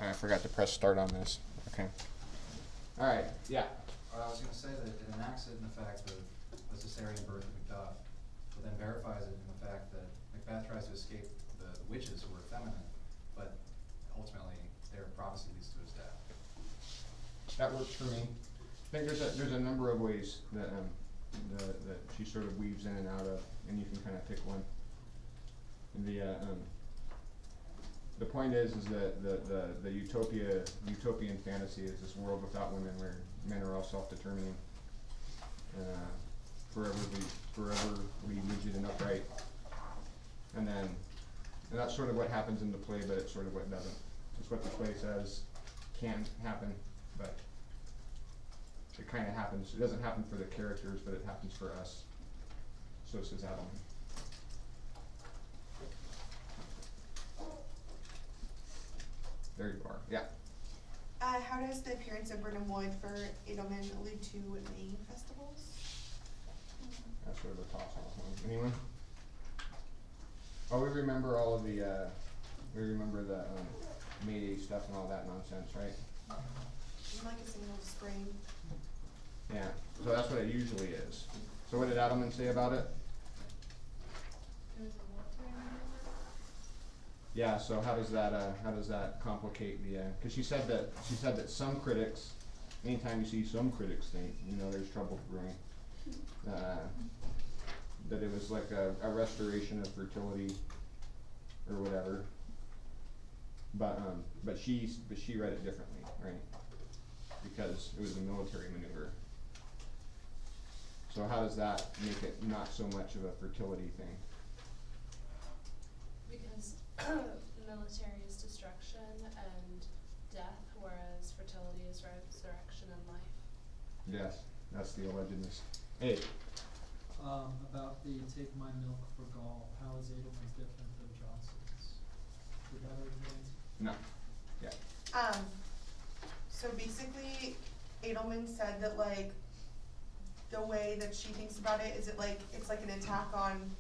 I forgot to press start on this. Okay. All right. Yeah. I was going to say that it enacts it in the fact of the cesarean birth of Macbeth, but then verifies it in the fact that Macbeth tries to escape the witches who are feminine, but ultimately their prophecy leads to his death. That works for me. I think there's a number of ways that that she sort of weaves in and out of, and you can kind of pick one. The point is that the utopian fantasy is this world without women where men are all self-determining, forever rigid and upright, and that's sort of what happens in the play, but it's sort of what doesn't. It's what the play says can happen, but it kind of happens. It doesn't happen for the characters, but it happens for us. So says Adelman. There you are. Yeah. How does the appearance of Burnham Wood for Adelman allude to May festivals? That's sort of a toss-off one. Anyone? Oh, we remember all of the, we remember the May Day stuff and all that nonsense, right? Like a single spring. Yeah, so that's what it usually is. So what did Adelman say about it? Yeah, so how does that complicate the, cause she said that some critics, anytime you see some critics think, there's trouble brewing, that it was like a restoration of fertility or whatever. But she read it differently, right? Because it was a military maneuver. So how does that make it not so much of a fertility thing? Because military is destruction and death, whereas fertility is resurrection and life. Yes, that's the allegedness. Hey. About the take my milk for gall, how is Adelman's different than Johnson's? Did that already get answered? No. Yeah. So basically, Adelman said that like the way that she thinks about it is it's like an attack on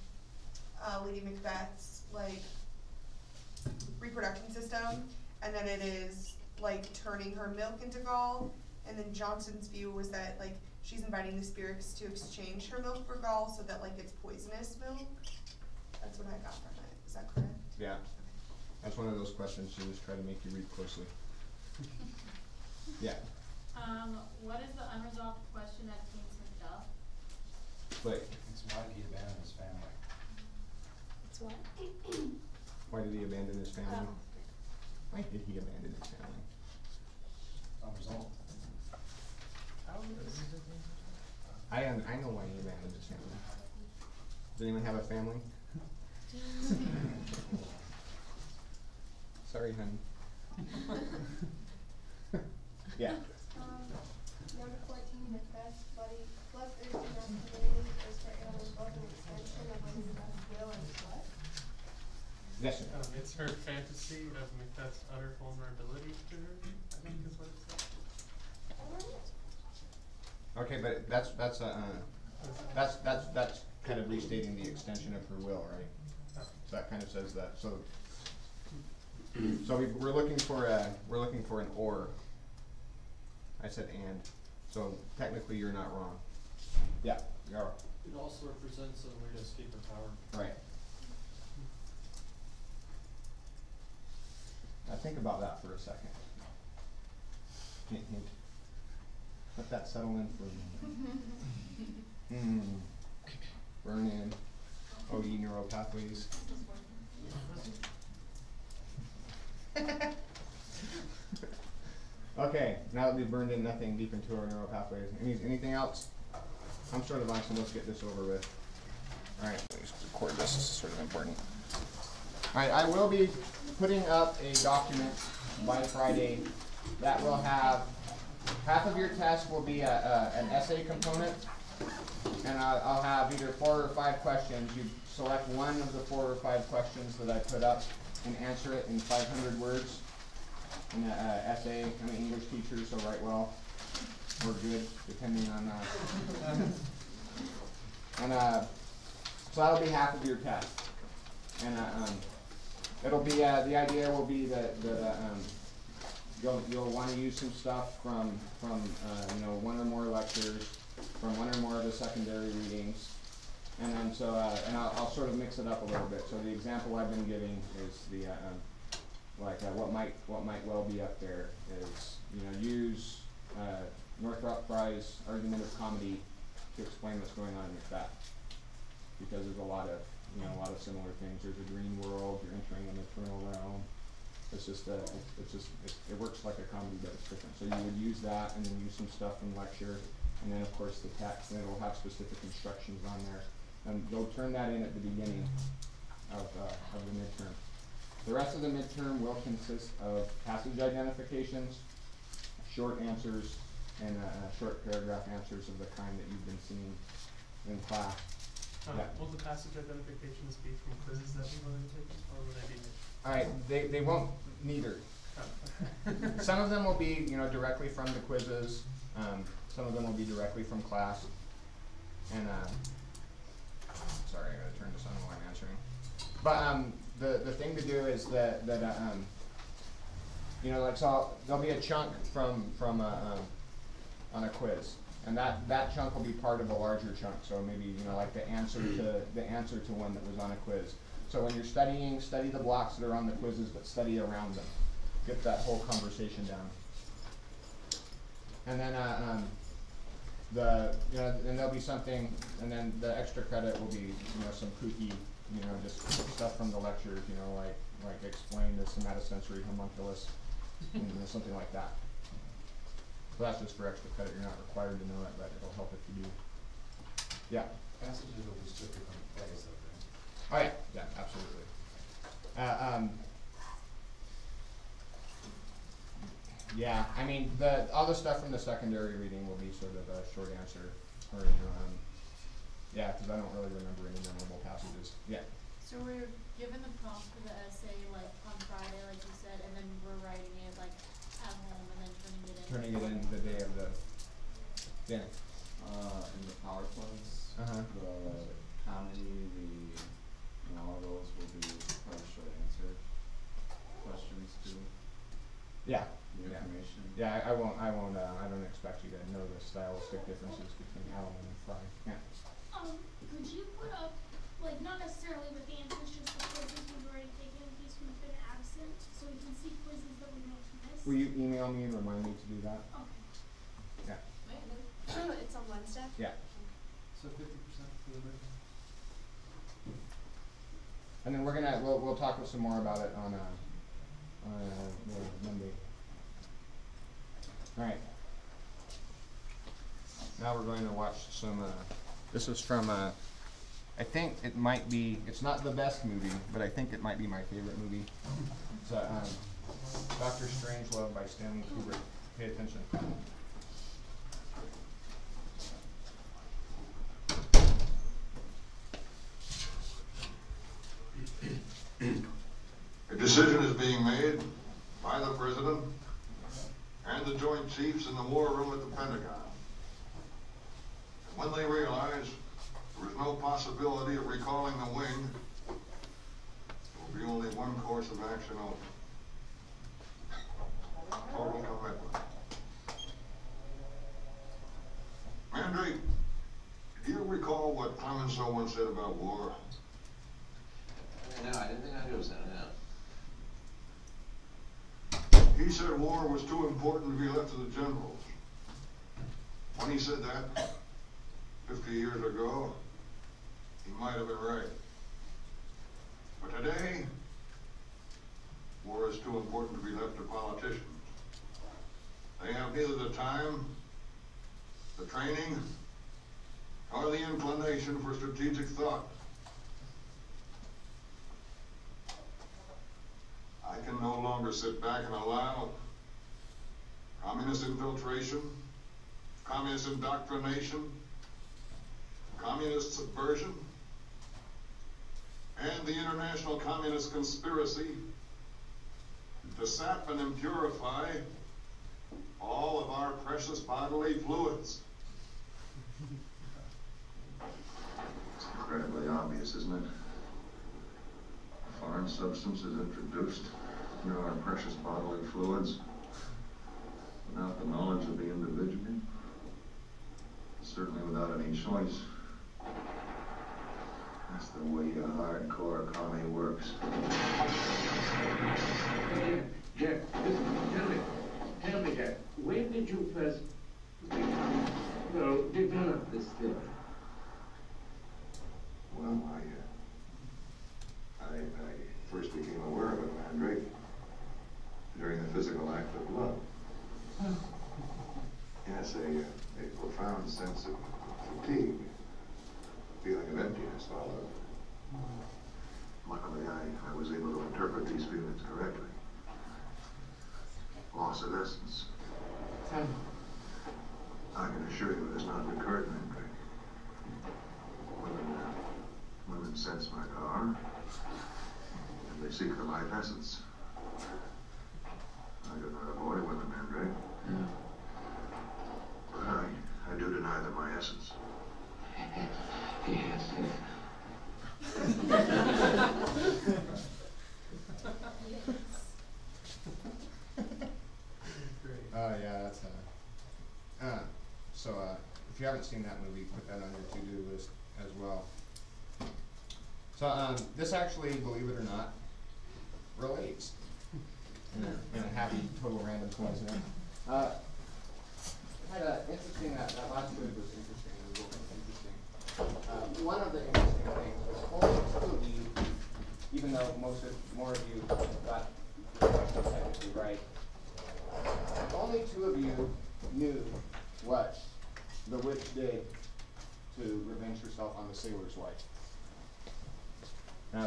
Lady Macbeth's like reproduction system, and that it is like turning her milk into gall. And then Johnson's view was that like she's inviting the spirits to exchange her milk for gall, so that like it's poisonous milk. That's what I got from it. Is that correct? Yeah. That's one of those questions she was trying to make you read closely. Yeah. What is the unresolved question at King's Macduff? Wait. It's why did he abandon his family? It's what? Why did he abandon his family? Oh. Why did he abandon his family? Unresolved. I know why he abandoned his family. Does anyone have a family? Sorry, honey. Yeah. Number 14, Macbeth's bloodthirsty masculinity is for Adelman both an extension of Macbeth's will and what? Yes, sir. It's her fantasy of Macbeth's utter vulnerability to her, I think is what it says. Okay, but that's kind of restating the extension of her will, right? So that kind of says that. So we're looking for an or. I said and. So technically you're not wrong. Yeah, you are. It also represents a way to escape her power. Right. Now think about that for a second. Hint, hint. Let that settle in for a minute. Burn in. Oh, ye neural pathways. Okay, now that we've burned in nothing deep into our neural pathways, anything else? I'm sort of on, so let's get this over with. Alright, let me just record this, this is sort of important. Alright, I will be putting up a document by Friday that will have, half of your test will be an essay component, and I'll have either 4 or 5 questions. You select one of the 4 or 5 questions that I put up and answer it in 500 words. In an essay. I'm an English teacher, so write well or good, depending on. So that'll be half of your test, and it'll be the idea will be that you'll want to use some stuff from you know, one or more lectures, from one or more of the secondary readings, and then so and I'll sort of mix it up a little bit. So the example I've been giving is the what might well be up there is, you know, use Northrop Frye's argument of comedy to explain what's going on in Macbeth, because there's a lot of similar things. There's a green world. You're entering an eternal realm. It's just it works like a comedy, but it's different. So you would use that, and then use some stuff from lecture, and then of course the text, and it'll have specific instructions on there, and they'll turn that in at the beginning of the midterm. The rest of the midterm will consist of passage identifications, short answers, and short paragraph answers of the kind that you've been seeing in class. Yeah. Will the passage identifications be from quizzes that we've already taken, or will they be? All right, they won't neither. Oh. Some of them will be, you know, directly from the quizzes. Some of them will be directly from class. And sorry, I gotta turn this on while I'm answering. But the thing to do is that you know, like, so there'll be a chunk from on a quiz, and that chunk will be part of a larger chunk. So maybe, you know, like the answer to one that was on a quiz. So when you're studying, study the blocks that are on the quizzes, but study around them. Get that whole conversation down. And then and there'll be something, and then the extra credit will be, you know, some kooky, you know, just stuff from the lectures, you know, like explain the somatosensory homunculus, you know, something like that. So that's just for extra credit. You're not required to know it, but it'll help if you do. Yeah. Passages will be strictly from the plays, though, right? Oh yeah, absolutely. Yeah, I mean, all the stuff from the secondary reading will be sort of a short answer, or, you know, yeah, because I don't really remember any memorable passages. Yeah. So we're given the prompt for the essay like on Friday, like you said, and then we're writing it like at home and then turning it in. The day of the. Yeah. In the PowerPoints, Uh-huh. the comedy, all those will be probably short answer questions too. Yeah. The information. Yeah, I don't expect you to know the stylistic differences between Adelman and Fry. Yeah. Could you put up, like, not necessarily with the answers, just the quizzes we've already taken in case we've been absent, so we can see quizzes that we might have missed? Will you email me and remind me to do that? Okay. Yeah. It's on Wednesday? Yeah. So 50% for the written. And then we'll talk some more about it on Monday. All right. Now we're going to watch some. This is from. I think it might be. It's not the best movie, but I think it might be my favorite movie. It's Dr. Strangelove by Stanley Kubrick. Pay attention. A decision is being made by the President and the Joint Chiefs in the war room at the Pentagon. And when they realize there is no possibility of recalling the wing, there will be only one course of action only. Total commitment. Mandrake, do you recall what Clemenceau once said about war? No, I didn't think I knew that, no. He said war was too important to be left to the generals. When he said that 50 years ago, he might have been right. But today, war is too important to be left to politicians. They have neither the time, the training, nor the inclination for strategic thought. I can no longer sit back and allow communist infiltration, communist indoctrination, communist subversion, and the international communist conspiracy to sap and impurify all of our precious bodily fluids. It's incredibly obvious, isn't it? A foreign substance is introduced into our precious bodily fluids. without the knowledge of the individual, certainly without any choice. That's the way a hardcore commie works. Jack, listen, tell me, Jack, when did you first, develop this theory? Well, I first became aware of it, Mandrake, during the physical act of love. Yes, a profound sense of fatigue, feeling of emptiness followed. Luckily, I was able to interpret these feelings correctly. Loss of essence. I can assure you it is not recurrent, Mandrake. Women sense my power, and they seek the life essence. I do not avoid women, Mandrake. But I do deny them my essence. Yes. Yeah, that's so if you haven't seen that movie, put that on your to-do list as well. So this actually, believe it or not, relates in a happy, total random coincidence. Had a interesting, that last bit was interesting, it was interesting. One of the interesting things was only two of you, even though more of you got the question technically right, only two of you knew what the witch did to revenge herself on the sailor's wife.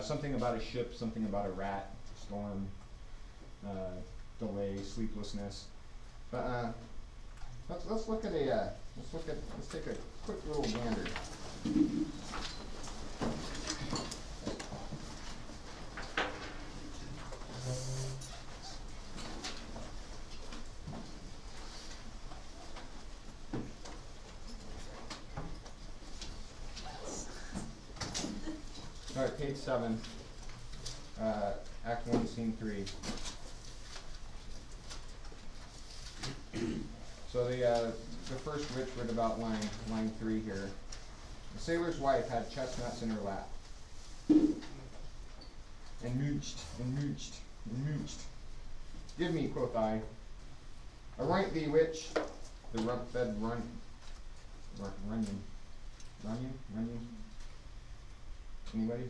Something about a ship, something about a rat, storm, delay, sleeplessness. But let's take a quick little gander. All right, page 7, Act 1, Scene 3. So the first witch read about line 3 here. The sailor's wife had chestnuts in her lap, and mooched, and mooched, and mooched. Give me, quoth I. Aroint thee, witch, the rump-fed runyon. Anybody?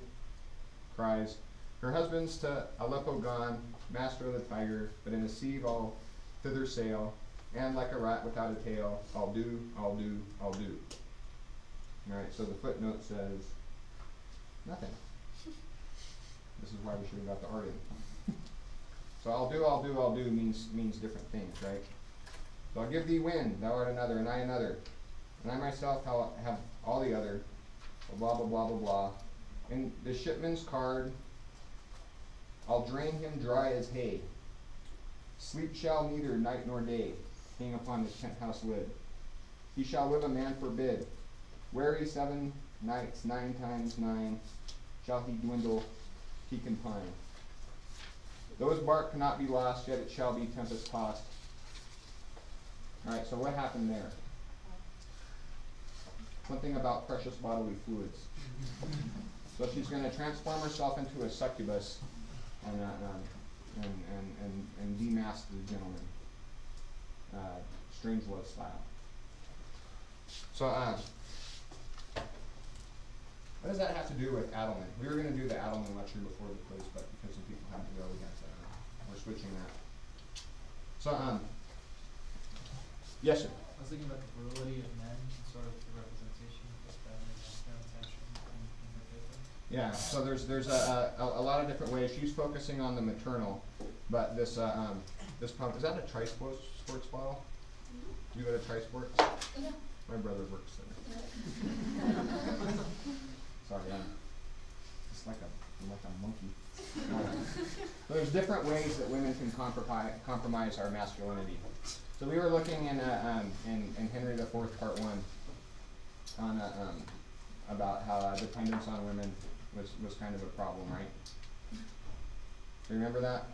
Cries. Her husband's to Aleppo gone, master of the tiger, but in a sieve all thither sail, and like a rat without a tail, I'll do. Alright, so the footnote says nothing. This is why we should have got the art in. So I'll do means different things, right? So I'll give thee wind, thou art another, and I another, and I myself have all the other, blah blah blah blah blah. In the shipman's card, I'll drain him dry as hay. Sleep shall neither night nor day hang upon his penthouse lid. He shall live a man forbid. Weary 7 nights, 9 times 9, shall he dwindle, he can pine. Those bark cannot be lost, yet it shall be tempest tossed. Alright, so what happened there? Something about precious bodily fluids. So she's going to transform herself into a succubus and demask the gentleman, strange love style. So what does that have to do with Adelman? We were going to do the Adelman lecture before the quiz, but because some people had to go, we're switching that. So yes, sir. I was thinking about the virility of men and sort of the representation of feminine and masculine tension in her paper. Yeah, so there's a lot of different ways. She's focusing on the maternal, but this pump, is that a Tri-Sports bottle? You go to Tri-Sports? Yeah. My brother works there. Sorry, I'm just like a monkey. So there's different ways that women can compromise our masculinity. So we were looking in Henry IV Part 1 on about how dependence on women was kind of a problem, right? Do you remember that?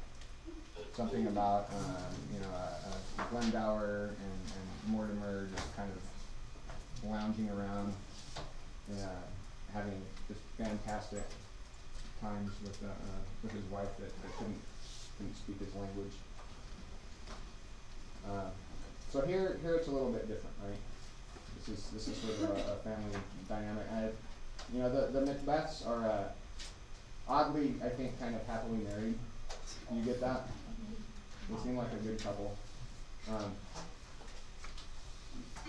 Something about Glendower and Mortimer just kind of lounging around, having just fantastic times with his wife that couldn't speak his language. So here it's a little bit different, right? This is sort of a family dynamic. You know, the Macbeths are oddly, I think, kind of happily married. You get that? They seem like a good couple.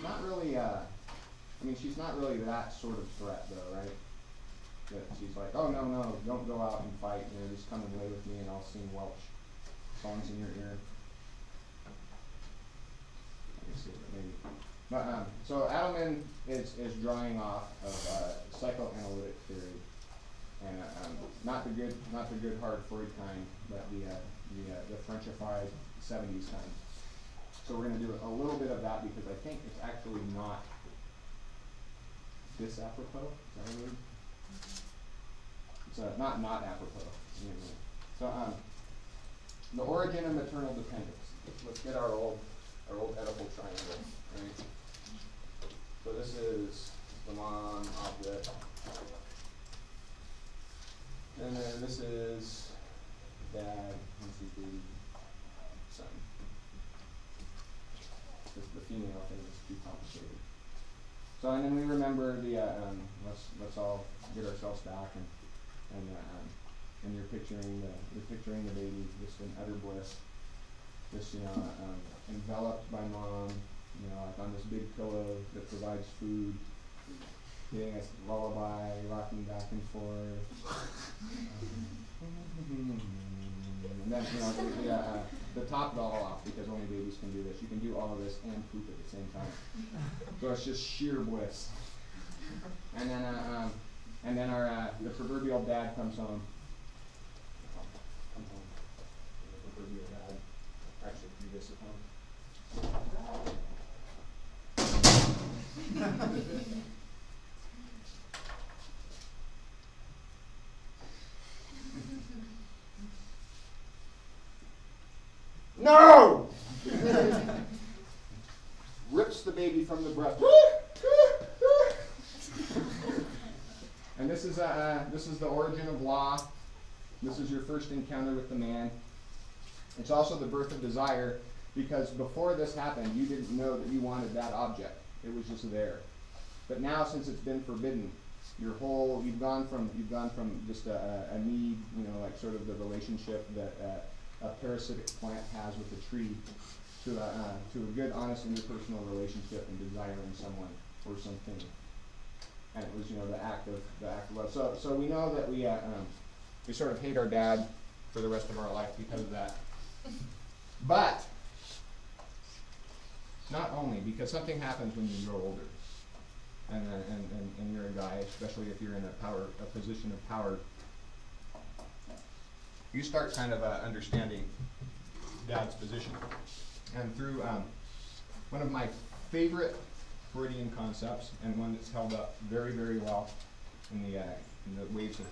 Not really. I mean, she's not really that sort of threat, though, right? That she's like, oh no, don't go out and fight. You know, just come and lay with me, and I'll sing Welsh songs in your ear. Let me see, maybe. But so Adelman is drawing off of psychoanalytic theory, and not the good hard Freud kind, but the Frenchified 70s kind. So we're going to do a little bit of that because I think it's actually not disapropos. Is that a word? It's not apropos. So the origin of maternal dependence. Let's get our old Oedipal triangle, right? So this is the mom object, and then this is dad, this is the son. The female thing is too complicated. So and then we remember the let's all get ourselves back and you're picturing the baby just in utter bliss, just enveloped by mom, like on this big pillow that provides food, getting us lullaby, rocking back and forth. And then the top it all off because only babies can do this. You can do all of this and poop at the same time. So it's just sheer bliss. And then our the proverbial dad comes home. The proverbial dad actually do this at home. No! Rips the baby from the breast. And this is the origin of law. This is your first encounter with the man. It's also the birth of desire, because before this happened, you didn't know that you wanted that object. It was just there. But now, since it's been forbidden, you've gone from just a need, like sort of the relationship that a parasitic plant has with a tree, to a good, honest, interpersonal relationship and desiring someone or something. And it was, the act of love. So we know that we sort of hate our dad for the rest of our life because of that. But not only because something happens when you grow older, and you're a guy, especially if you're in a position of power. You start kind of understanding dad's position, and through one of my favorite Freudian concepts, and one that's held up very, very well in the waves of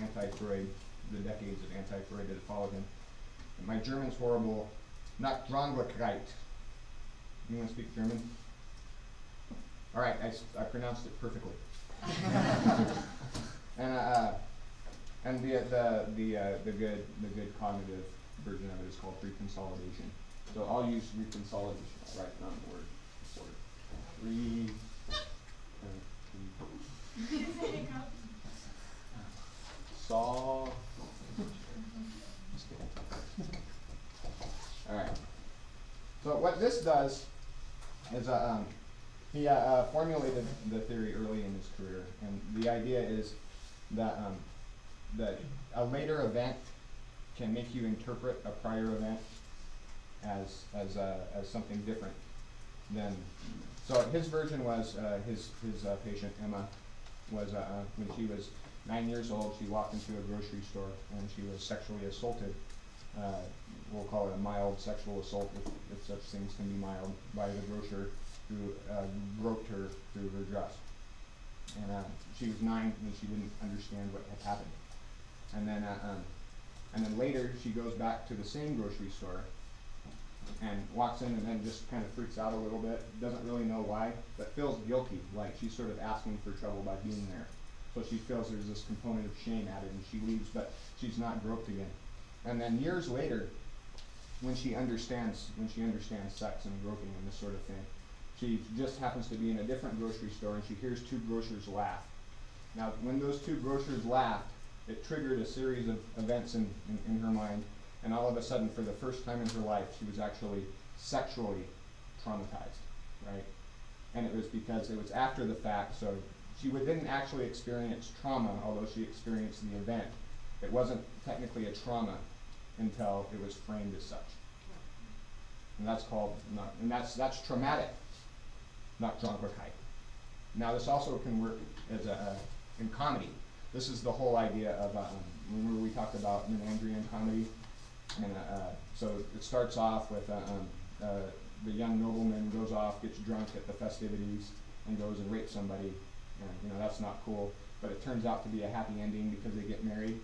anti-Freud, the decades of anti-Freud that have followed him. And my German's horrible. Not Dranglichkeit. You want to speak German? All right, I pronounced it perfectly. And the good cognitive version of it is called reconsolidation. So I'll use reconsolidation. I'll write down the word. Sol. All right. So what this does is he formulated the theory early in his career, and the idea is that that a later event can make you interpret a prior event as something different than. So his version was his patient Emma was when she was 9 years old. She walked into a grocery store and she was sexually assaulted. We'll call it a mild sexual assault, if such things can be mild, by the grocer who groped her through her dress. And she was 9 and she didn't understand what had happened. And then later she goes back to the same grocery store and walks in and then just kind of freaks out a little bit, doesn't really know why, but feels guilty, like she's sort of asking for trouble by being there. So she feels there's this component of shame added, and she leaves, but she's not groped again. And then years later, when she understands sex and groping and this sort of thing, she just happens to be in a different grocery store, and she hears two grocers laugh. Now, when those two grocers laughed, it triggered a series of events in her mind, and all of a sudden, for the first time in her life, she was actually sexually traumatized, right? And it was because it was after the fact, so she didn't actually experience trauma, although she experienced the event. It wasn't technically a trauma until it was framed as such. And that's called, that's traumatic, not Krankheit. Now this also can work as in comedy. This is the whole idea of, remember we talked about Menandrian comedy? And so it starts off with the young nobleman goes off, gets drunk at the festivities, and goes and rapes somebody. And, that's not cool, but it turns out to be a happy ending because they get married.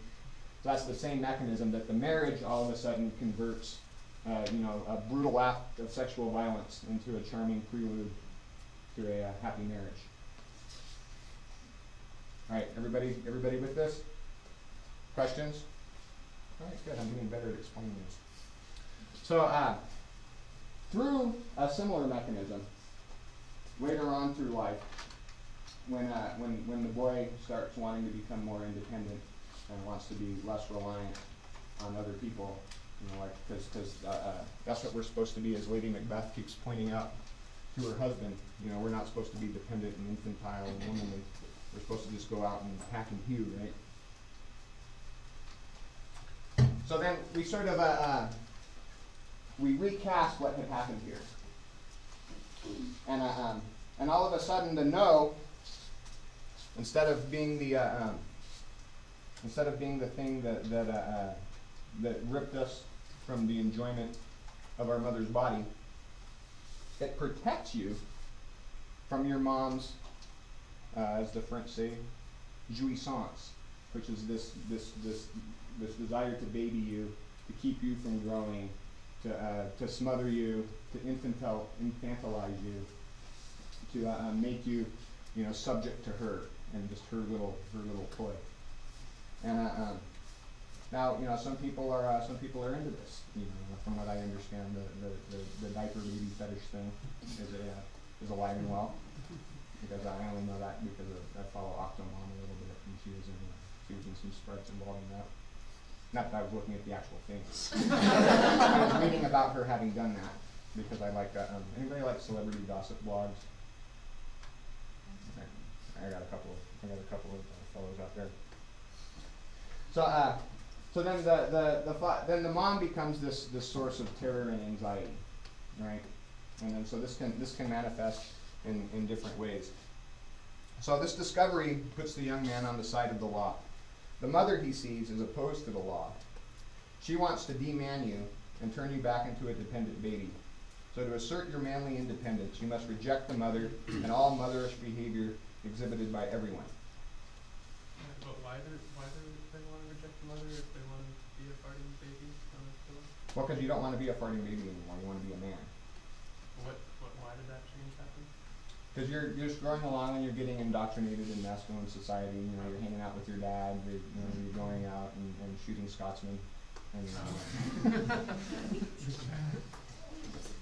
So that's the same mechanism, that the marriage all of a sudden converts, a brutal act of sexual violence into a charming prelude to a happy marriage. All right, everybody with this? Questions? All right, good. I'm getting better at explaining this. So, through a similar mechanism, later on through life, when the boy starts wanting to become more independent and wants to be less reliant on other people, because that's what we're supposed to be, as Lady Macbeth keeps pointing out to her husband. We're not supposed to be dependent and infantile and womanly. We're supposed to just go out and hack and hew, right? So then we sort of we recast what had happened here, and all of a sudden the no, instead of being the thing that ripped us from the enjoyment of our mother's body, it protects you from your mom's, as the French say, jouissance, which is this desire to baby you, to keep you from growing, to smother you, to infantilize you, to make you, subject to her and just her little toy. And now, some people are into this. From what I understand, the diaper baby fetish thing is alive and well. Because I only know that because I follow Octomom a little bit, and she was in some spreads involving that. Not that I was looking at the actual thing. I was reading about her having done that because I like anybody like celebrity gossip blogs? Okay. I got a couple of fellows out there. So then the mom becomes this source of terror and anxiety, right? And then so this can manifest in different ways. So this discovery puts the young man on the side of the law. The mother, he sees, is opposed to the law. She wants to de-man you and turn you back into a dependent baby. So to assert your manly independence, you must reject the mother and all motherish behavior exhibited by everyone. But why do they want to reject the mother if they want to be a farting baby on a pillow? Well, because you don't want to be a farting baby anymore. You want to be a man. Why did that change happen? Because you're just growing along and you're getting indoctrinated in masculine society. You're hanging out with your dad. You're going out and shooting Scotsmen. And,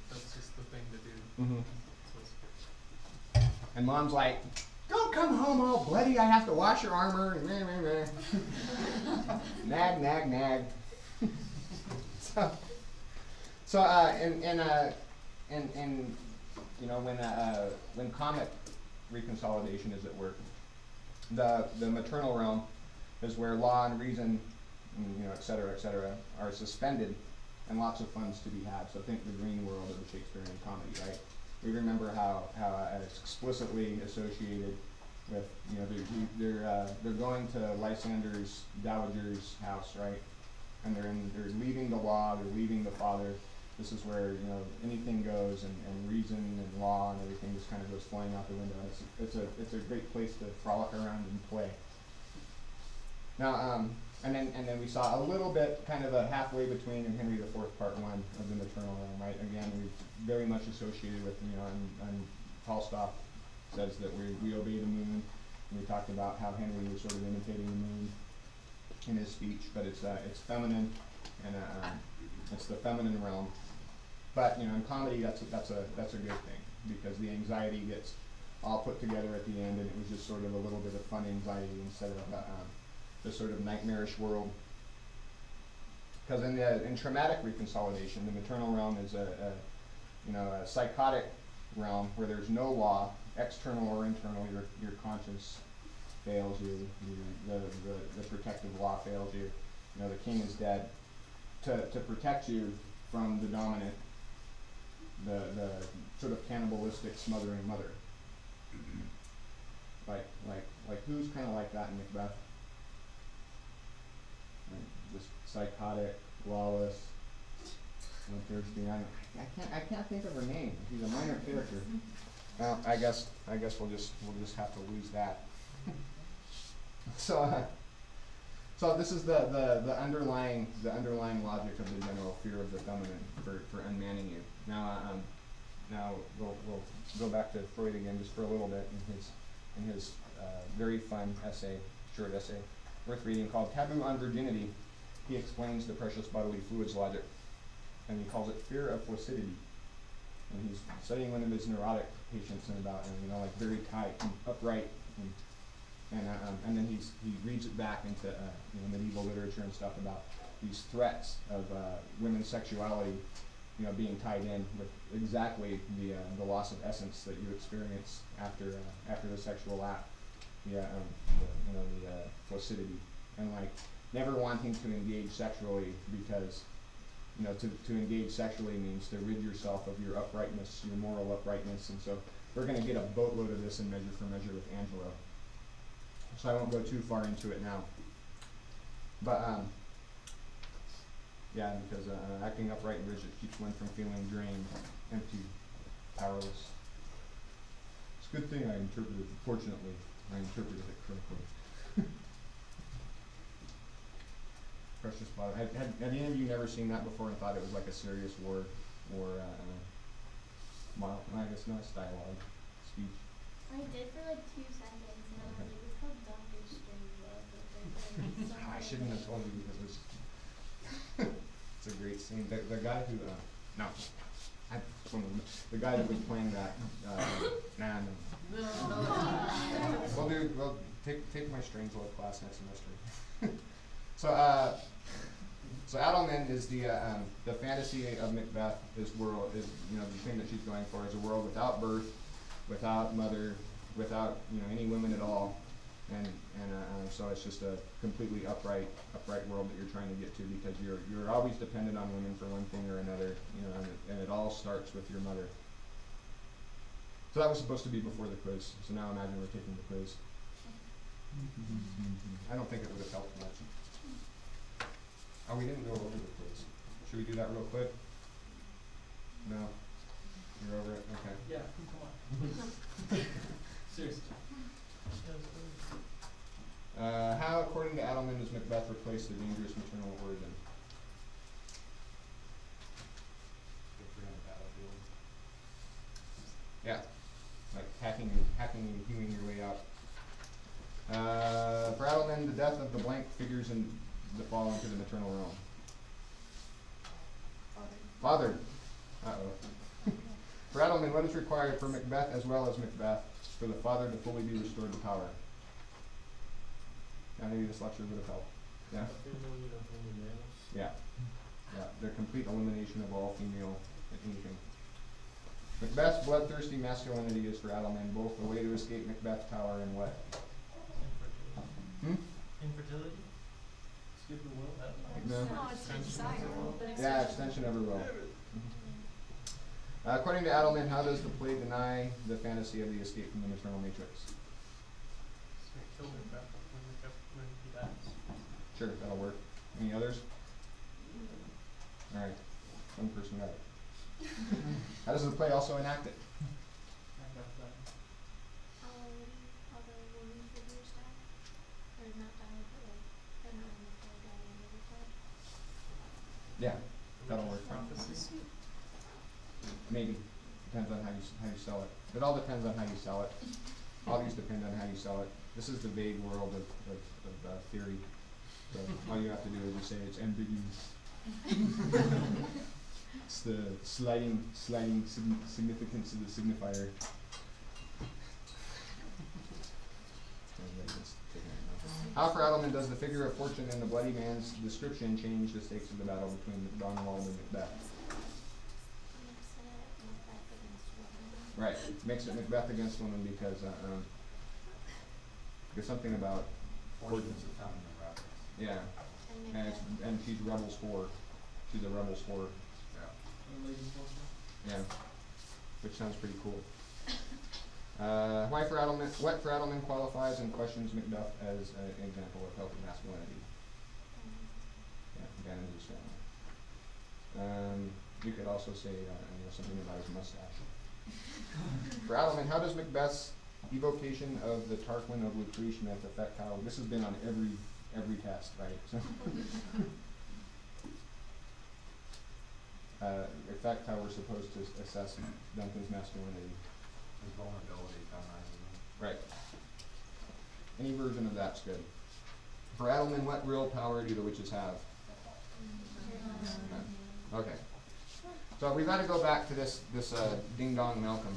That's just the thing to do. Mm-hmm. So it's And mom's like, "Don't come home all bloody. I have to wash your armor." Nag, nag, nag. When comet reconsolidation is at work, the maternal realm is where law and reason, et cetera, are suspended, and lots of fun's to be had. So think the green world of the Shakespearean comedy, right? We remember how it's explicitly associated with, they're going to Lysander's dowager's house, right? And they're leaving the law, they're leaving the father. This is where anything goes, and reason and law and everything just kind of goes flying out the window. And it's a great place to frolic around and play. Now, And then we saw a little bit, kind of a halfway between in Henry IV, Part 1 of the maternal realm, right? Again, we very much associated with, you know, and Falstaff says that we obey the moon. And we talked about how Henry was sort of imitating the moon in his speech, but it's feminine, and it's the feminine realm. But you know, in comedy, that's a good thing, because the anxiety gets all put together at the end, and it was just sort of a little bit of fun anxiety instead of the sort of nightmarish world. Because in traumatic reconsolidation, the maternal realm is a psychotic realm where there's no law, external or internal. Your conscience fails you. The protective law fails you. You know, the king is dead. To protect you from the dominant, the sort of cannibalistic, smothering mother. Like who's kind of like that in Macbeth? Just psychotic, lawless, bloodthirsty. I can't think of her name. She's a minor character. Well, I guess we'll just have to lose that. So this is the underlying logic of the general fear of the feminine for unmanning you. Now we'll go back to Freud again just for a little bit in his very fun essay, short essay, worth reading, called Taboo on Virginity. He explains the precious bodily fluids logic, and he calls it fear of flaccidity. And he's studying one of his neurotic patients, and about, you know, like very tight and upright, and then he reads it back into you know, medieval literature and stuff about these threats of women's sexuality, you know, being tied in with exactly the loss of essence that you experience after the sexual act, the flaccidity, and like never wanting to engage sexually because, you know, to engage sexually means to rid yourself of your uprightness, your moral uprightness. And so we're going to get a boatload of this in Measure for Measure with Angelo. So I won't go too far into it now. But yeah, because acting upright and rigid keeps one from feeling drained, empty, powerless. It's a good thing I interpreted, fortunately, I interpreted it correctly. Precious body. Had any of you never seen that before and thought it was like a serious war model? I guess no, it's dialogue, speech. I did for like 2 seconds, and I was like, it's called Doctor Strangelove. I shouldn't have told you because it's it's a great scene. The guy who the guy that was playing that We'll take my Strangelove class next semester. So Adelman is the fantasy of Macbeth. This world is, you know, the thing that she's going for is a world without birth, without mother, without, you know, any women at all, and so it's just a completely upright world that you're trying to get to, because you're always dependent on women for one thing or another, you know, and it all starts with your mother. So that was supposed to be before the quiz. So now imagine we're taking the quiz. I don't think it would have helped much. Oh, we didn't go over the quiz. Should we do that real quick? No? You're over it? Okay. Yeah, come on. Seriously. How, according to Adelman, does Macbeth replace the dangerous maternal origin? Yeah, like hacking and hewing your way out. For Adelman, the death of the blank figures in the fall into the maternal realm. Father. Uh-oh. For Adelman, what is required for Macbeth as well as Macbeth for the father to fully be restored to power? Now maybe this lecture would have helped. Yeah? Yeah. Yeah, the complete elimination of all female anything. Macbeth's bloodthirsty masculinity is for Adelman both a way to escape Macbeth's power and what? Infertility? Skip the will? No. No, it's a desire. Yeah, extension of her will. According to Adelman, how does the play deny the fantasy of the escape from the maternal matrix? Kill Macbeth when he dies. Sure, that'll work. Any others? Alright, one person got it. How does the play also enact it? Other women figures die. Or not die, but like, they're not in the play. Yeah, that'll work. Prophecy? Maybe. Depends on how you sell it. It all depends on how you sell it. All these depend on how you sell it. This is the vague world of theory. So all you have to do is just say it's ambiguous. It's the sliding significance of the signifier. How for Adelman does the figure of fortune in the bloody man's description change the stakes of the battle between Donald and Macbeth? Right, makes it Macbeth against woman because there's something about Fortunes are found in the rabbits. yeah, and she's rebels for. She's a rebels for. Yeah, which sounds pretty cool. What for Adelman qualifies and questions Macbeth as an example of healthy masculinity? Yeah, abandons his family. You could also say something about his mustache. For Adelman, how does Macbeth's evocation of the Tarquin of Lucrece myth affect how this has been on every test, right? So affect how we're supposed to assess Duncan's masculinity. His vulnerability feminizes him. Right. Any version of that's good. For Adelman, what real power do the witches have? Okay. So we've got to go back to this Ding Dong Malcolm.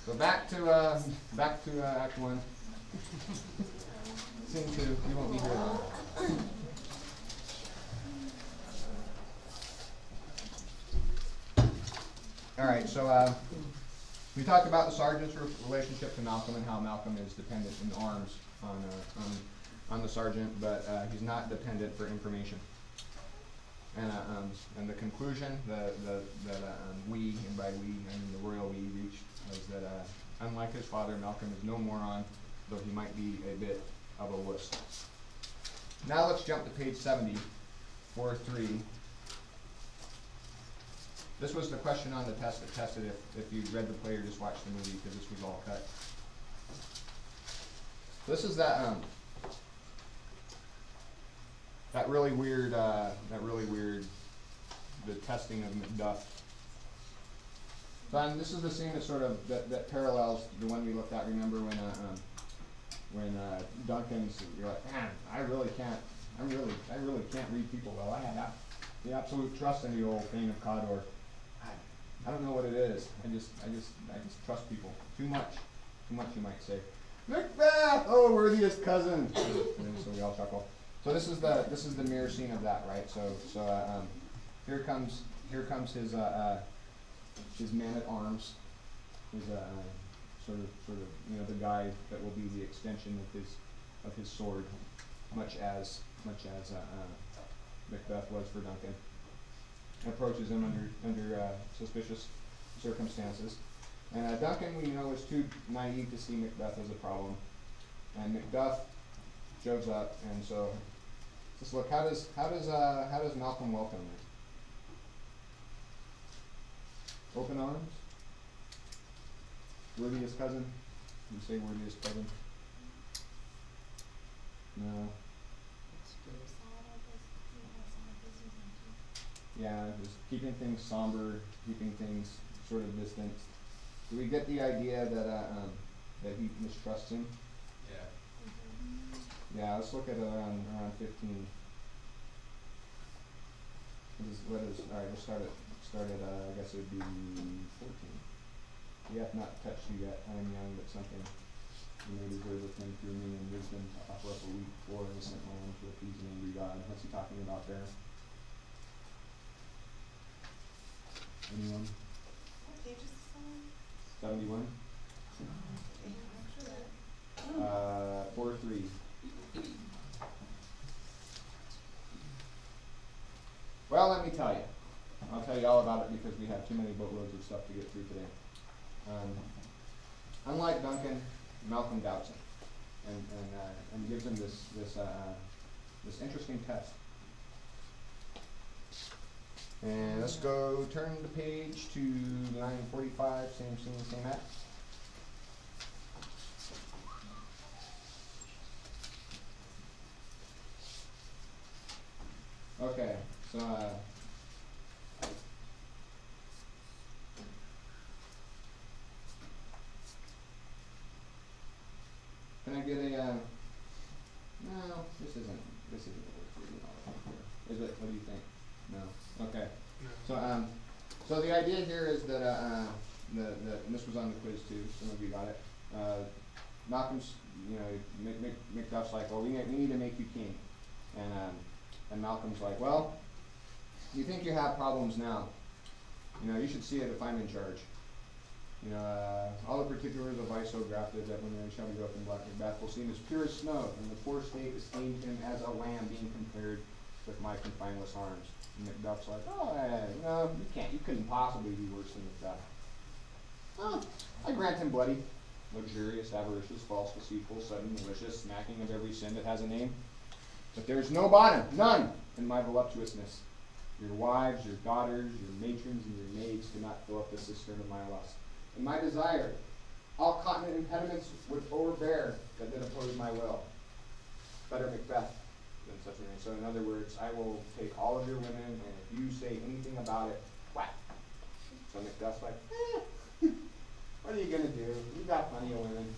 So back to Act 1. Scene 2. We won't be here long. All right. So we talked about the sergeant's relationship to Malcolm and how Malcolm is dependent in arms on the sergeant, but he's not dependent for information. And the conclusion that we, and by we I mean the royal we, reached was that unlike his father, Malcolm is no moron, though he might be a bit of a wuss. Now let's jump to page 70, 4.3. This was the question on the test that tested if you read the play or just watched the movie, because this was all cut. This is that really weird, the testing of Macbeth. So this is the scene that parallels the one we looked at. Remember when Duncan's, you're like, man, I really can't read people well. I have the absolute trust in the old Thane of Cawdor. I don't know what it is. I just trust people too much, you might say. Macbeth, oh worthiest cousin. And so we all chuckle. So this is the mirror scene of that, right? So here comes his man at arms, his sort of the guy that will be the extension of his sword, much as Macbeth was for Duncan. Approaches him under suspicious circumstances, and Duncan, we know, is too naive to see Macbeth as a problem, and Macbeth shows up, and so just look, how does Malcolm welcome him? Open arms? Worthiest cousin? You say worthiest cousin? No. Yeah, just keeping things somber, keeping things sort of distant. Do we get the idea that he mistrusts him? Yeah. Yeah, let's look at around 15. All right, we'll start at I guess it would be 14. We have not touched you yet. I am young, but something you may deserve with him through me and wisdom to offer up a weak or innocent lamb to appease an angry God. What's he talking about there? Anyone? What page is this on? 71? 4-3. Well, let me tell you. I'll tell you all about it because we have too many boatloads of stuff to get through today. Unlike Duncan, Malcolm doubts him and gives him this interesting test. And let's go turn the page to 945, same scene, same act. Okay, so idea here is that, and this was on the quiz too, some of you got it. Malcolm's, you know, Macduff's like, well, we need to make you king. And Malcolm's like, well, you think you have problems now. You know, you should see it if I'm in charge. You know, all the particulars of ice so grafted that when they shall be broken, black Macbeth will seem as pure as snow, and the poor state esteemed him as a lamb being compared with my confineless arms. And Macduff's like, oh, no, you couldn't possibly be worse than Macbeth. Oh, I grant him bloody, luxurious, avaricious, false, deceitful, sudden, malicious, smacking of every sin that has a name. But there's no bottom, none, in my voluptuousness. Your wives, your daughters, your matrons, and your maids cannot fill up the cistern of my lust. And my desire, all continent impediments would overbear that did oppose my will. Better Macbeth than such a man. So in other words, I will take all of your women, and if you say anything about it, whack. So Macbeth's like, what are you gonna do? We've got plenty of women.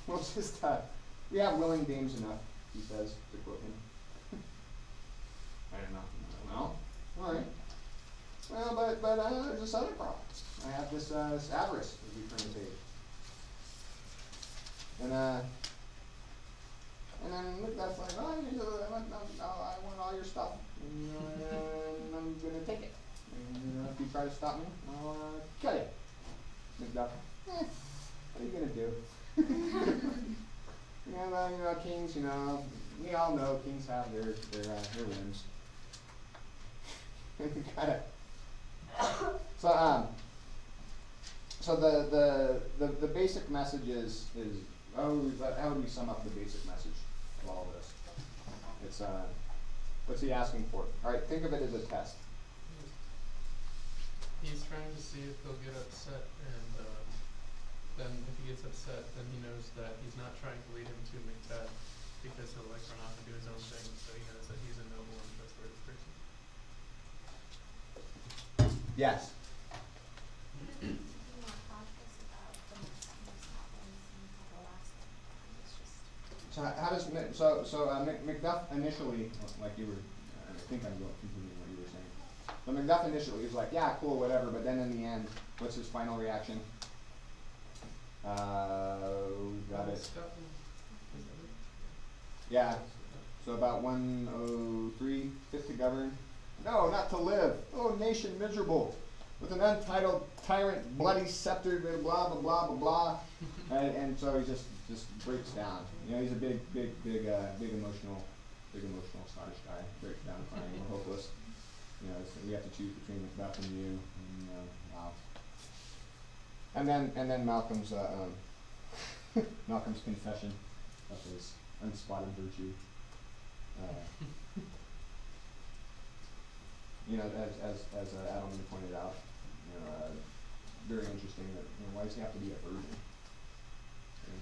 We'll just, we have willing dames enough, he says, to quote him. I don't know. Well, all right. Well, but there's this other problem. I have this avarice, as we turn the page. And then Macbeth's like, oh, I want all your stuff, and I'm gonna take it. And if you try to stop me, I'll kill you. Macbeth, what are you gonna do? Yeah, you know, kings, you know, we all know kings have their whims. So the basic message is how would we sum up the basic message of all this? It's what's he asking for? All right, think of it as a test. He's trying to see if he'll get upset, and then if he gets upset, then he knows that he's not trying to lead him to Macbeth, because he'll like run off and do his own thing. So he knows that he's a noble and trustworthy person. Yes. So how does Macduff initially, like you were, I think I'm going continuing what you were saying. So Macduff initially is like, yeah, cool, whatever. But then in the end, what's his final reaction? Got it. Yeah. So about 103, fit to govern. No, not to live. Oh, nation miserable, with an untitled tyrant, bloody scepter, blah blah blah blah blah. And so he just breaks down. You know, he's a big emotional Scottish guy. Breaks down, crying, we're hopeless. You know, we have to choose between Macbeth and you. And, wow. And then Malcolm's Malcolm's confession of his unspotted virtue. You know, as Adelman pointed out, you know, very interesting that, you know, why does he have to be a virgin? And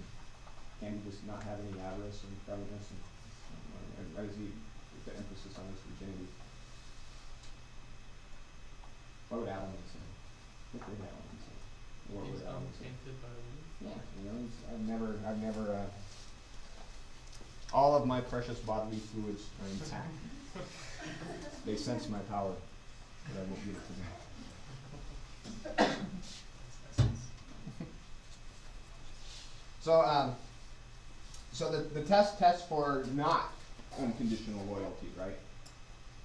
can he just not have any avarice and covetousness? And why does he put the emphasis on his virginity? What would Adelman say? What would Adelman say? What would Adelman say? Tainted by women. Yeah, you know, I've never. All of my precious bodily fluids are intact. They sense my power, but I won't give it to them. So the test tests for not unconditional loyalty, right?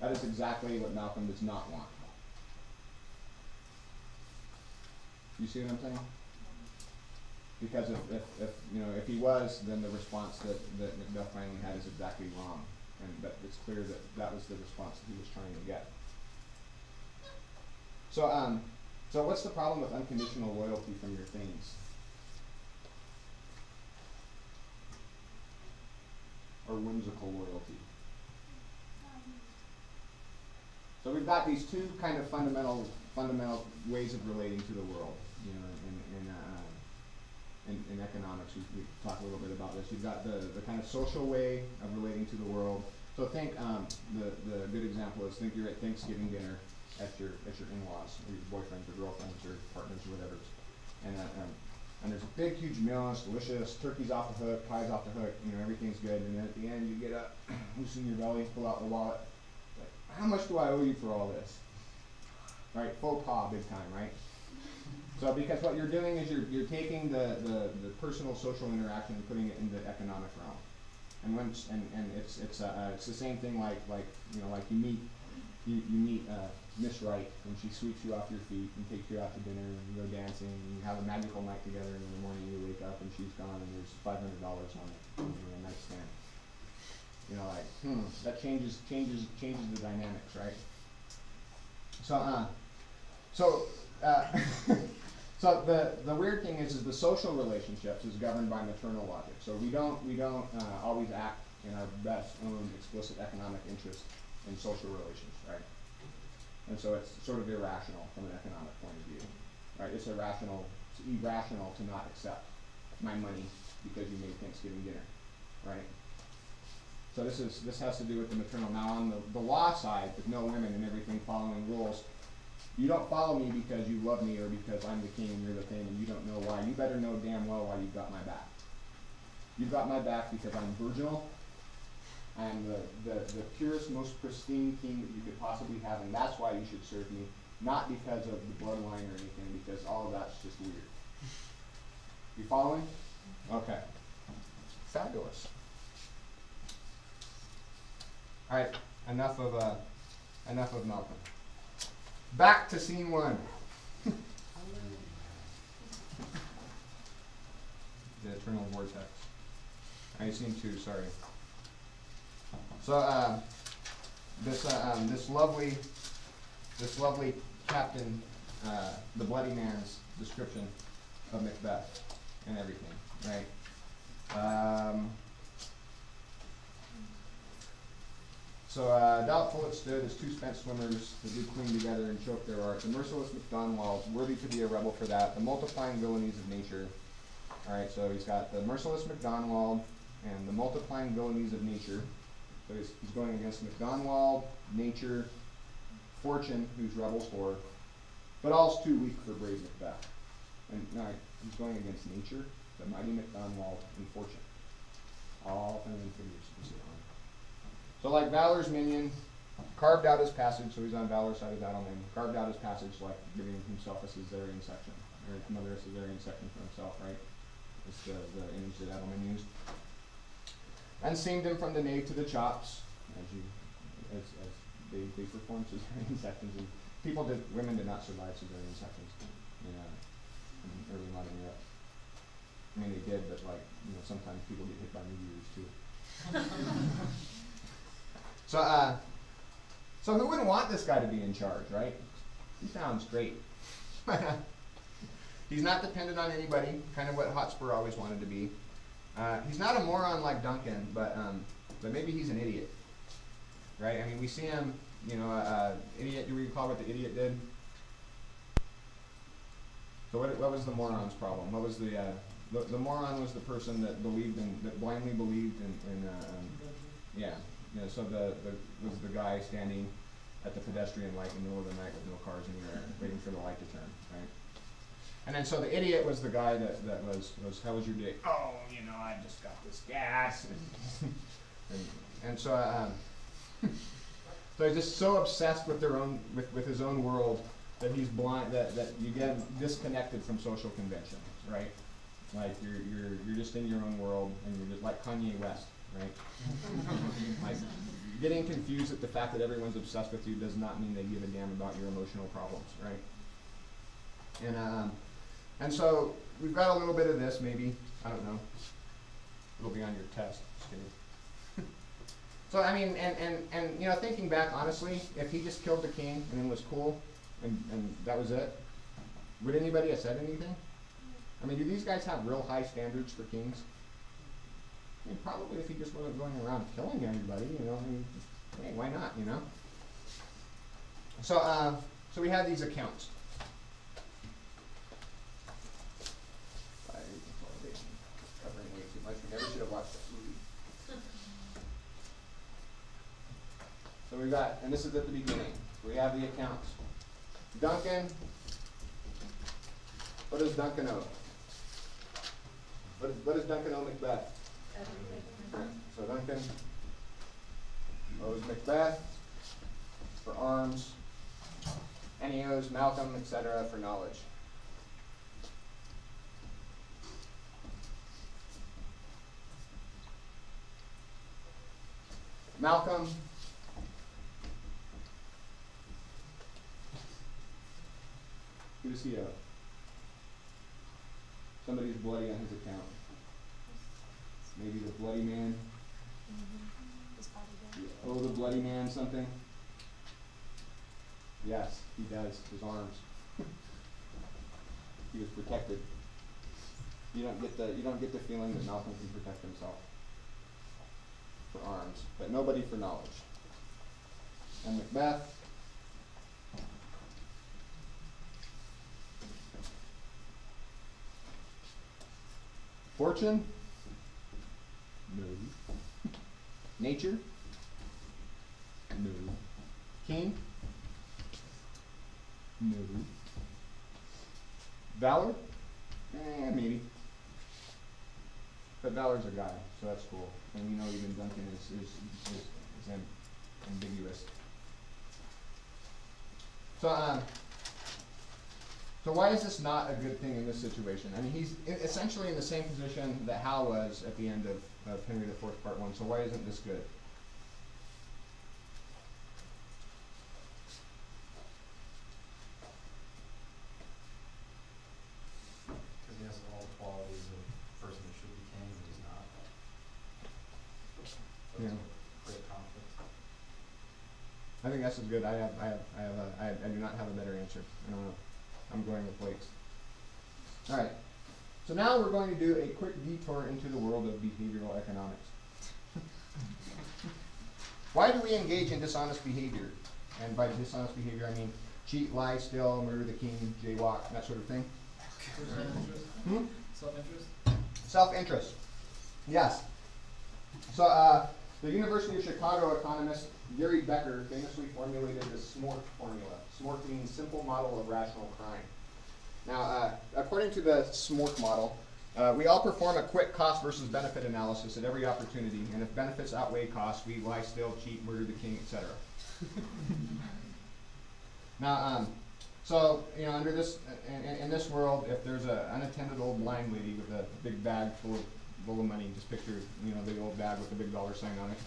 That is exactly what Malcolm does not want. You see what I'm saying? Because if he was, then the response that Macbeth finally had is exactly wrong. But it's clear that was the response that he was trying to get. So what's the problem with unconditional loyalty from your things? Or whimsical loyalty? So we've got these two kind of fundamental ways of relating to the world. You know, in economics, we talk a little bit about this. You've got the kind of social way of relating to the world. So think the good example is, think you're at Thanksgiving dinner at your in-laws, or your boyfriends or girlfriends or partners or whatever, and there's a big huge meal, it's delicious, turkey's off the hook, pie's off the hook, you know, everything's good, and then at the end you get up, loosen your belly, pull out the wallet, like, how much do I owe you for all this? right? Faux pas big time, right? So because what you're doing is you're taking the personal social interaction and putting it in the economic realm. And it's the same thing like you know, like you meet Miss Wright and she sweeps you off your feet and takes you out to dinner and you go dancing and you have a magical night together, and in the morning you wake up and she's gone and there's $500 on it, you know, a nightstand. You know, like that changes the dynamics, right? So the weird thing is the social relationships is governed by maternal logic. So we don't always act in our best own explicit economic interest in social relations, right? And so it's sort of irrational from an economic point of view, right? It's irrational to not accept my money because you made Thanksgiving dinner, right? So this has to do with the maternal. Now on the law side, with no women and everything following rules, you don't follow me because you love me or because I'm the king and you're the thing and you don't know why. You better know damn well why you've got my back. You've got my back because I'm virginal. I'm the purest, most pristine king that you could possibly have, and that's why you should serve me, not because of the bloodline or anything, because all of that's just weird. You following? Okay. Fabulous. All right, enough of Malcolm. Back to scene one. The eternal vortex. Scene two. Sorry. So this lovely captain, the bloody man's description of Macbeth and everything, right? Doubtful it stood as two spent swimmers that do cling together and choke their art. The merciless MacDonwald, worthy to be a rebel for that. The multiplying villainies of nature. All right, so he's got the merciless MacDonwald and the multiplying villainies of nature. So he's going against MacDonwald, nature, fortune, who's rebels for, but all's too weak for brave Macbeth. And he's going against nature, the mighty MacDonwald, and fortune. All feminine figures to sit on. So like Valor's minion, carved out his passage, so he's on Valor's side of Adelman, carved out his passage like giving himself a cesarean section, or his mother a cesarean section for himself, right? It's the image that Adelman used. And seamed him from the nape to the chops, as they performed cesarean sections, and women did not survive cesarean sections in early modern Europe. I mean, they did, but sometimes people get hit by meteors too. So who wouldn't want this guy to be in charge, right? He sounds great. He's not dependent on anybody, kind of what Hotspur always wanted to be. He's not a moron like Duncan, but maybe he's an idiot, right? I mean, we see him, idiot. Do you recall what the idiot did? So what was the moron's problem? What was the moron was the person that blindly believed in so was the guy standing at the pedestrian light in the middle of the night with no cars anywhere, waiting for the light to turn, right? And then so the idiot was the guy that was how was your day? Oh, I just got this gas, and so so he's just so obsessed with with his own world that he's blind, that you get disconnected from social conventions, right? Like you're just in your own world, and you're just like Kanye West, right? Like getting confused at the fact that everyone's obsessed with you does not mean they give a damn about your emotional problems, right? And so we've got a little bit of this, maybe, I don't know. It'll be on your test. Just kidding. So I mean, and thinking back honestly, if he just killed the king and then was cool, and that was it, would anybody have said anything? I mean, do these guys have real high standards for kings? I mean, probably if he just wasn't going around killing everybody, hey, why not, So we have these accounts. Covering way too much. We never should have watched that movie. So we've got, and this is at the beginning. We have the accounts. Duncan. What does Duncan owe? What does Duncan owe Macbeth? So Duncan owes Macbeth for arms And he owes Malcolm, etc., for knowledge. Malcolm who does he owe? Somebody's bloody on his account. Maybe the bloody man. You owe the bloody man something? Yes, he does. His arms. He was protected. You don't get the feeling that Malcolm can protect himself for arms, but nobody for knowledge. And Macbeth, fortune? No. Nature? No. King? No. Valor? Maybe. But Valor's a guy, so that's cool. And we know even Duncan is ambiguous. So why is this not a good thing in this situation? I mean, he's essentially in the same position that Hal was at the end of Henry IV Part 1, so why isn't this good? Because he has all the qualities of a person that should be king, but he's not. So Yeah. it's a great conflict. I think that's as good. I do not have a better answer. I don't know. I'm going with Blake's. All right. So now we're going to do a quick detour into the world of behavioral economics. Why do we engage in dishonest behavior? And by dishonest behavior, I mean cheat, lie, steal, murder the king, jaywalk, that sort of thing. Self-interest? Self-interest. Yes. So the University of Chicago economist Gary Becker famously formulated the SMORT formula. SMORT means simple model of rational crime. Now, according to the SMORT model, we all perform a quick cost versus benefit analysis at every opportunity, and if benefits outweigh costs, we lie, steal, cheat, murder the king, etc. Now, so under this, in this world, if there's an unattended old blind lady with a big bag full of money, just picture the old bag with the big dollar sign on it,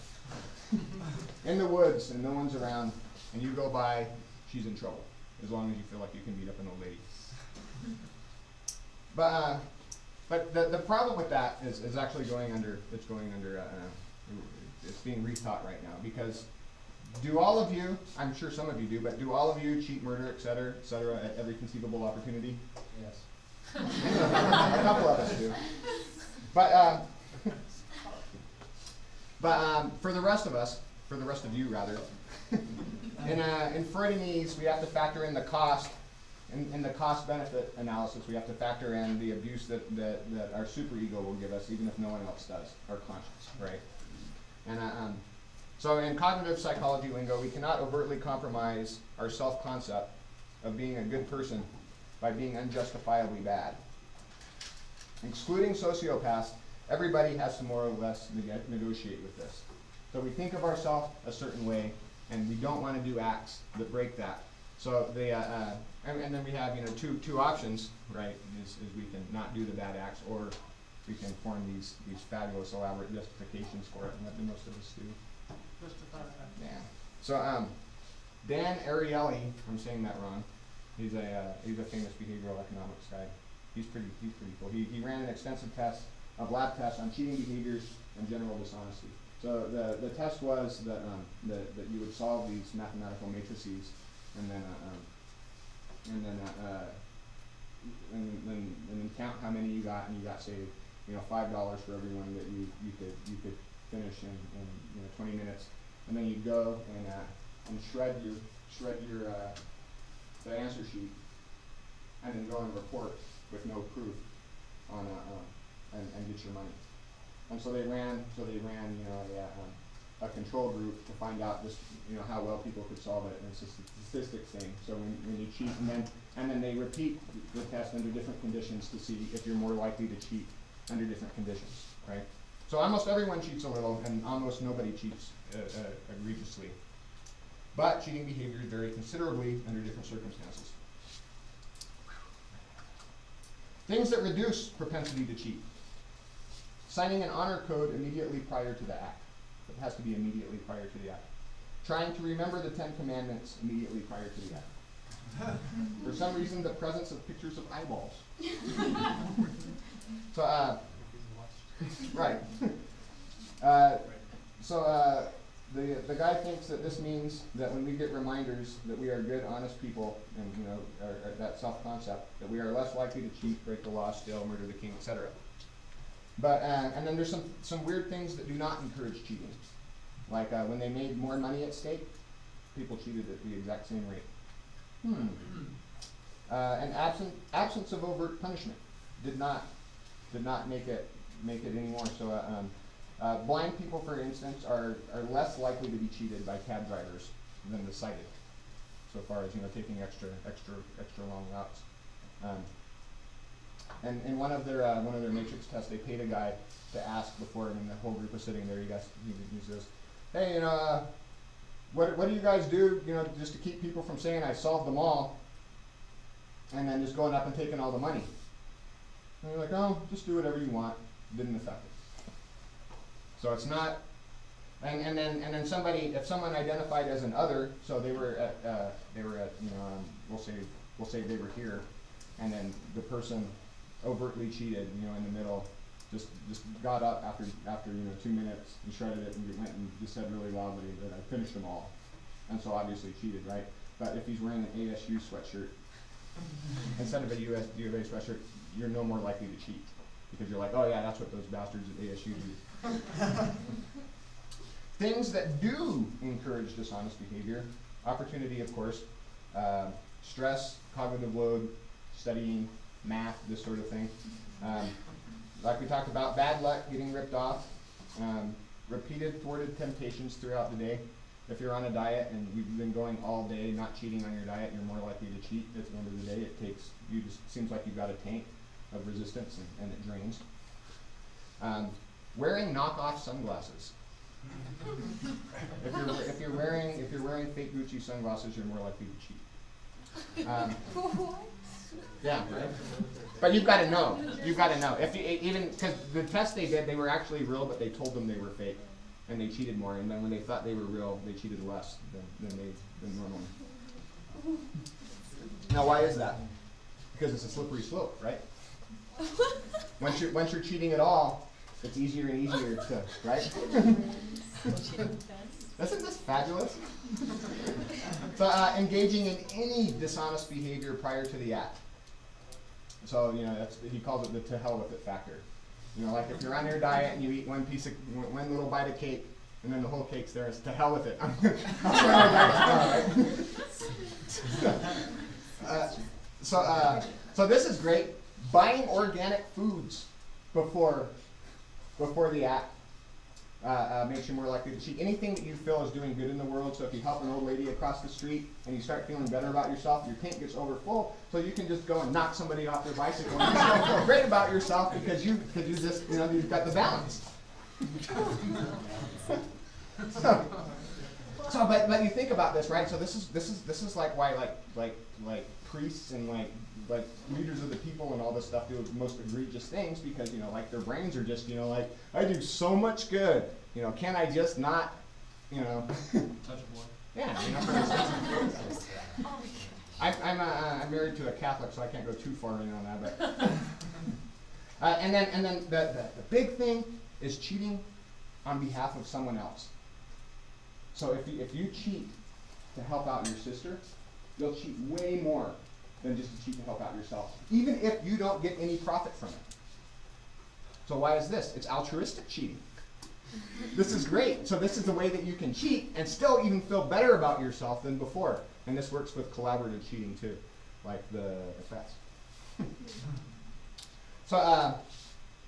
in the woods and no one's around, and you go by, she's in trouble, as long as you feel like you can beat up an old lady. But the problem with that is actually going under. It's being retaught right now, because do all of you? I'm sure some of you do, but do all of you cheat, murder, etc., at every conceivable opportunity? Yes. A couple of us do. But for the rest of us, for the rest of you rather, in Freudianese, we have to factor in the cost. In the cost-benefit analysis, we have to factor in the abuse that our superego will give us, even if no one else does, our conscience, right? And so in cognitive psychology lingo, we cannot overtly compromise our self-concept of being a good person by being unjustifiably bad. Excluding sociopaths, everybody has to more or less negotiate with this. So we think of ourselves a certain way, and we don't want to do acts that break that. So and then we have two options, right? Is we can not do the bad acts, or we can form these fabulous elaborate justifications for it, and what do most of us do? Yeah. So Dan Ariely, I'm saying that wrong. He's a famous behavioral economics guy. He's pretty cool. He ran an extensive lab test on cheating behaviors and general dishonesty. So the test was that you would solve these mathematical matrices, and then count how many you got, and you got, say, $5 for every one that you could finish in 20 minutes, and then you go and shred your the answer sheet, and then go and report with no proof on and get your money. And so they ran a control group to find out just how well people could solve it, and it's a statistics thing. So when you cheat, and then they repeat the test under different conditions to see if you're more likely to cheat under different conditions, right? So almost everyone cheats a little, and almost nobody cheats egregiously. but cheating behaviors vary considerably under different circumstances. Things that reduce propensity to cheat. Signing an honor code immediately prior to the act. It has to be immediately prior to the act. Trying to remember the 10 Commandments immediately prior to the act. For some reason, the presence of pictures of eyeballs. So, right. The guy thinks that this means that when we get reminders that we are good, honest people, and that self-concept, that we are less likely to cheat, break the law, steal, murder the king, etc. But and then there's some weird things that do not encourage cheating, like when they made more money at stake, people cheated at the exact same rate. And absence of overt punishment did not make it anymore. So blind people, for instance, are less likely to be cheated by cab drivers than the sighted, so far as taking extra long routes. And in one of their matrix tests, they paid a guy to ask before, and the whole group was sitting there. He says, "Hey, what do you guys do, just to keep people from saying I solved them all, and then just going up and taking all the money?" And they're like, "Oh, just do whatever you want." Didn't affect it. So it's not. And then if someone identified as an other, so they were at we'll say they were here, and then the person overtly cheated, in the middle, just got up after 2 minutes and shredded it and went and just said really loudly that I finished them all, and so obviously cheated, right? But if he's wearing an ASU sweatshirt instead of a U of A sweatshirt, you're no more likely to cheat because you're like, oh yeah, that's what those bastards at ASU do. Things that do encourage dishonest behavior: opportunity, of course, stress, cognitive load, studying, math, this sort of thing. Like we talked about, bad luck, getting ripped off, repeated thwarted temptations throughout the day. If you're on a diet and you've been going all day not cheating on your diet, you're more likely to cheat at the end of the day. Seems like you've got a tank of resistance and it drains. Wearing knockoff sunglasses. If you're wearing fake Gucci sunglasses, you're more likely to cheat. Yeah, right. But you've got to know. You've got to know. Even because the test they did, they were actually real, but they told them they were fake, and they cheated more. And then when they thought they were real, they cheated less than normally. Now, why is that? Because it's a slippery slope, right? Once you're cheating at all, it's easier and easier to, right? Isn't this fabulous? So engaging in any dishonest behavior prior to the act. So he calls it the "to hell with it" factor. Like if you're on your diet and you eat one little bite of cake, and then the whole cake's there, it's "to hell with it." So this is great. Buying organic foods before the act makes you more likely to cheat. Anything that you feel is doing good in the world. So if you help an old lady across the street and you start feeling better about yourself, your tank gets overfull, so you can just go and knock somebody off their bicycle and you still feel great about yourself because you just you've got the balance. But you think about this, right? So this is like why like priests and like leaders of the people and all this stuff do the most egregious things, because like their brains are just like, I do so much good, can I just not touch a boy? Yeah. I'm married to a Catholic, so I can't go too far in on that, but and then the big thing is cheating on behalf of someone else. So if you cheat to help out your sister, you'll cheat way more than just to cheat to help out yourself, even if you don't get any profit from it. So why is this? It's altruistic cheating. This is great. So this is the way that you can cheat and still even feel better about yourself than before. And this works with collaborative cheating too, like the effects. So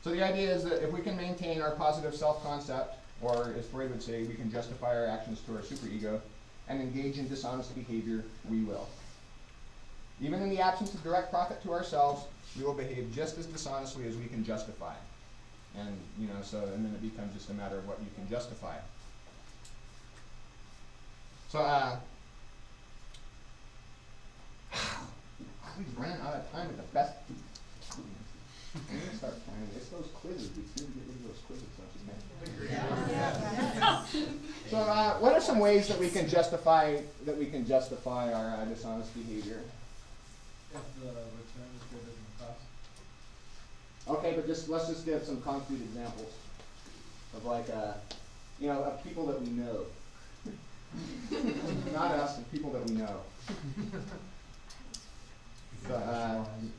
the idea is that if we can maintain our positive self-concept, or as Freud would say, we can justify our actions to our superego and engage in dishonest behavior, we will. Even in the absence of direct profit to ourselves, we will behave just as dishonestly as we can justify. And and then it becomes just a matter of what you can justify. So We're running out of time with the best. I'm gonna start planning. It's those quizzes. We need to get rid of those quizzes, don't you think? So, what are some ways that we can justify our dishonest behavior? If the return is greater than the cost. Okay, but let's just give some concrete examples of like, of people that we know. Not us, but people that we know. So,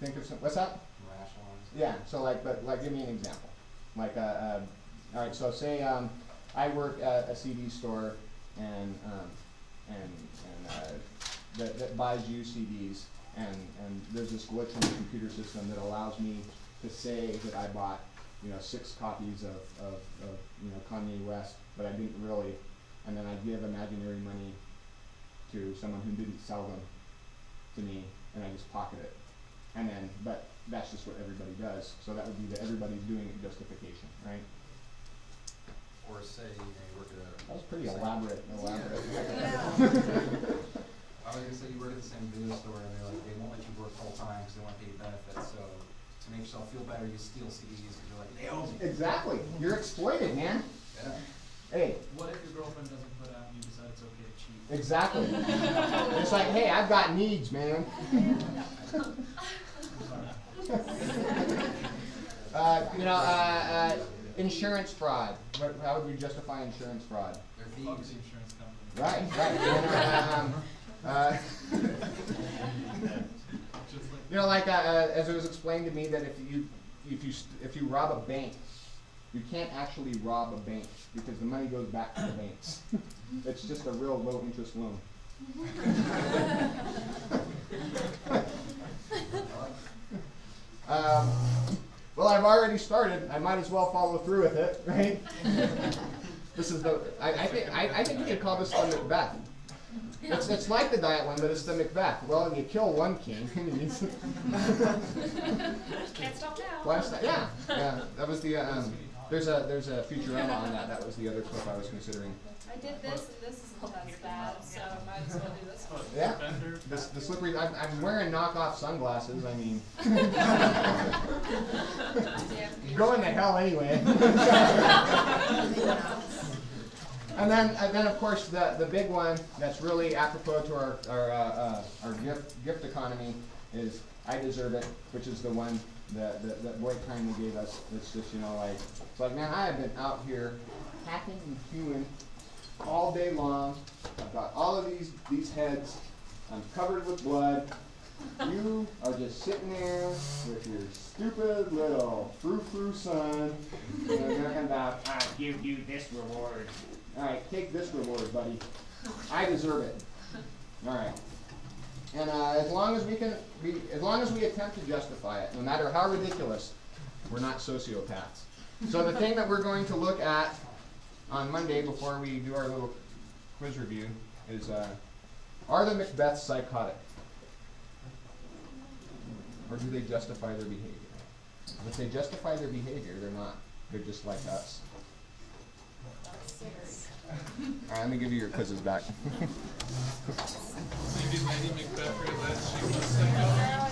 think of some. What's that? Rationalize. Yeah. So like, give me an example. Like, all right. So say I work at a CD store and that buys used CDs, and there's this glitch in the computer system that allows me to say that I bought 6 copies of Kanye West, but I didn't really, and then I give imaginary money to someone who didn't sell them to me, and I just pocket it. And then, but that's just what everybody does, so that would be the everybody's doing it justification, right? Or say, you work at a... That was pretty elaborate. I was gonna say you work at the same video store and they're like, they won't let you work full time because they want to pay you benefits, so to make yourself feel better, you steal CDs because you're like, they owe me. Exactly. You're exploited, man. Yeah. Hey. What if your girlfriend doesn't put out and you decide it's okay to cheat? Exactly. It's like, hey, I've got needs, man. Insurance fraud. How would we justify insurance fraud? They're thieves. The insurance company. Right. As it was explained to me that if you rob a bank, you can't actually rob a bank because the money goes back to the banks. It's just a real low interest loan. Well, I've already started. I might as well follow through with it, right? This is the. I think we could call this the Macbeth. It's like the diet one, but it's the Macbeth. Well, you kill one king. Can't stop now. Yeah. That was the. There's a Futurama on that. That was the other clip I was considering. I did this, and this isn't as bad, so I might as well do this one. Yeah. The slippery. I'm wearing knockoff sunglasses. I mean. Going to hell anyway. And then of course the big one that's really apropos to our gift economy is I deserve it, which is the one that Boyd kindly gave us. It's just it's like, man, I have been out here hacking and hewing all day long. I've got all of these heads. I'm covered with blood. You are just sitting there with your stupid little frou-frou son, and talking about, I'll give you this reward. All right, take this reward, buddy. I deserve it. All right. And as long as we attempt to justify it, no matter how ridiculous, we're not sociopaths. So the thing that we're going to look at on Monday before we do our little quiz review is, are the Macbeths psychotic? Or do they justify their behavior? If they justify their behavior, they're not. They're just like us. Alright, let me give you your quizzes back. Maybe Lady Macbeth realized she was psychotic.